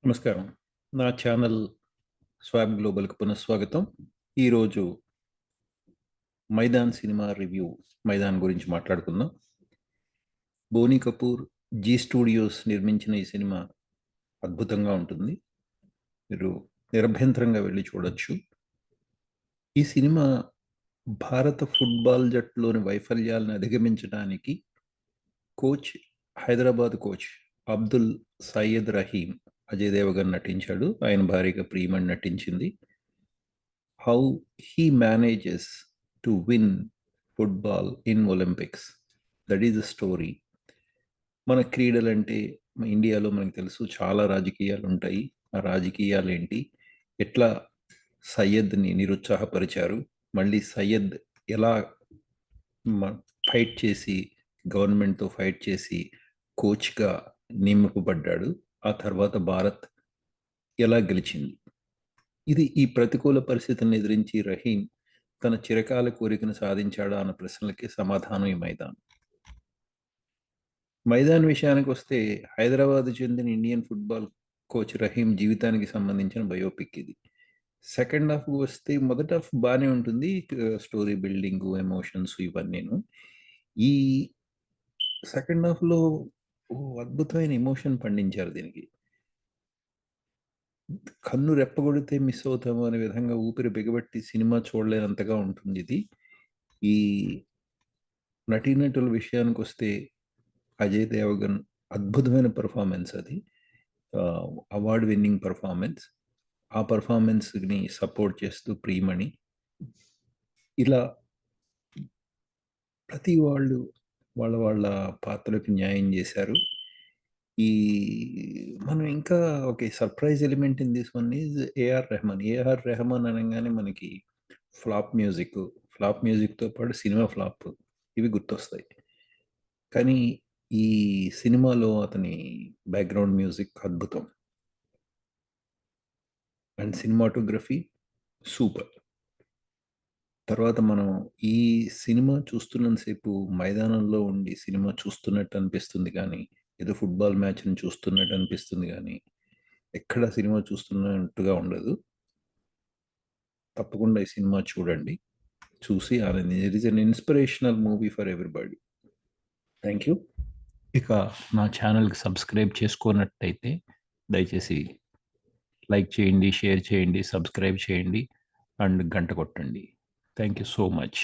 నమస్కారం. నా channel swab గ్లోబల్‌కి పునఃస్వాగతం. ఈరోజు 'మైదాన్' సినిమా రివ్యూ 'మైదాన్' గురించి మాట్లాడుకుందాం. బోనీ కపూర్, జీ స్టూడియోస్ నిర్మించిన ఈ సినిమా అద్భుతంగా ఉంటుంది. మీరు నిరభ్యంతరంగా వెళ్లి చూడొచ్చు. ఈ సినిమా భారత ఫుట్బాల్ జట్టులోని వైఫల్యాలను అధిగమించడానికి హైదరాబాద్ కోచ్ అబ్దుల్ సయ్యద్ రహీం, అజయ్ దేవగన్ నటించాడు. ఆయన భార్యగా ప్రియమణి నటించింది. How he manages to win football in Olympics, that is the story. మన క్రీడలంటే ఇండియాలో మనకు తెలుసు చాలా రాజకీయాలు ఉంటాయి. ఆ రాజకీయాలు ఏంటి, ఎట్లా సయ్యద్ని నిరుత్సాహపరిచారు, మళ్ళీ సయ్యద్ ఎలా ఫైట్ చేసి గవర్నమెంట్తో ఫైట్ చేసి కోచ్గా నియమింపబడ్డాడు, ఆ తర్వాత భారత్ ఎలా గెలిచింది. ఇది ఈ ప్రతికూల పరిస్థితులను ఎదిరించి రహీం తన చిరకాల కోరికను సాధించాడా అన్న ప్రశ్నలకి సమాధానం ఈ మైదాన్. మైదాన్ విషయానికి వస్తే హైదరాబాద్ చెందిన ఇండియన్ ఫుట్బాల్ కోచ్ రహీం జీవితానికి సంబంధించిన బయోపిక్ ఇది. సెకండ్ హాఫ్ వస్తే మొదటి హాఫ్ బాగానే ఉంటుంది, స్టోరీ బిల్డింగ్, ఎమోషన్స్ ఇవన్నీను. ఈ సెకండ్ హాఫ్లో అద్భుతమైన ఎమోషన్ పండించారు దీనికి. కన్ను రెప్పగొడితే మిస్ అవుతాము అనే విధంగా ఊపిరి బిగబట్టి సినిమా చూడలేనంతగా ఉంటుంది ఇది. ఈ నటీనటుల విషయానికి వస్తే అజయ్ దేవగన్ అద్భుతమైన పెర్ఫార్మెన్స్ అది. Award winning performance. ఆ పెర్ఫార్మెన్స్ని సపోర్ట్ చేస్తూ ప్రియమణి, ఇలా ప్రతి వాళ్ళు వాళ్ళ వాళ్ళ పాత్రలకు న్యాయం చేశారు. ఈ మనం ఇంకా ఒక surprise element in this one is AR Rahman. AR Rahman అనగానే మనకి ఫ్లాప్ మ్యూజిక్తో పాటు సినిమా ఫ్లాప్ ఇవి గుర్తొస్తాయి. కానీ ఈ సినిమాలో అతని బ్యాక్గ్రౌండ్ మ్యూజిక్ అద్భుతం అండ్ సినిమాటోగ్రఫీ సూపర్. తర్వాత మనం ఈ సినిమా చూస్తున్నంతసేపు మైదానంలో ఉండి సినిమా చూస్తున్నట్టు అనిపిస్తుంది, కానీ ఏదో ఫుట్బాల్ మ్యాచ్ని చూస్తున్నట్టు అనిపిస్తుంది, కానీ ఎక్కడ సినిమా చూస్తున్నట్టుగా ఉండదు. తప్పకుండా ఈ సినిమా చూడండి, చూసి Anandi. It is an inspirational movie for everybody. Thank you. ఇక నా ఛానల్కి సబ్స్క్రైబ్ చేసుకున్నట్టయితే దయచేసి లైక్ చేయండి, షేర్ చేయండి, సబ్స్క్రైబ్ చేయండి అండ్ గంట కొట్టండి. Thank you so much.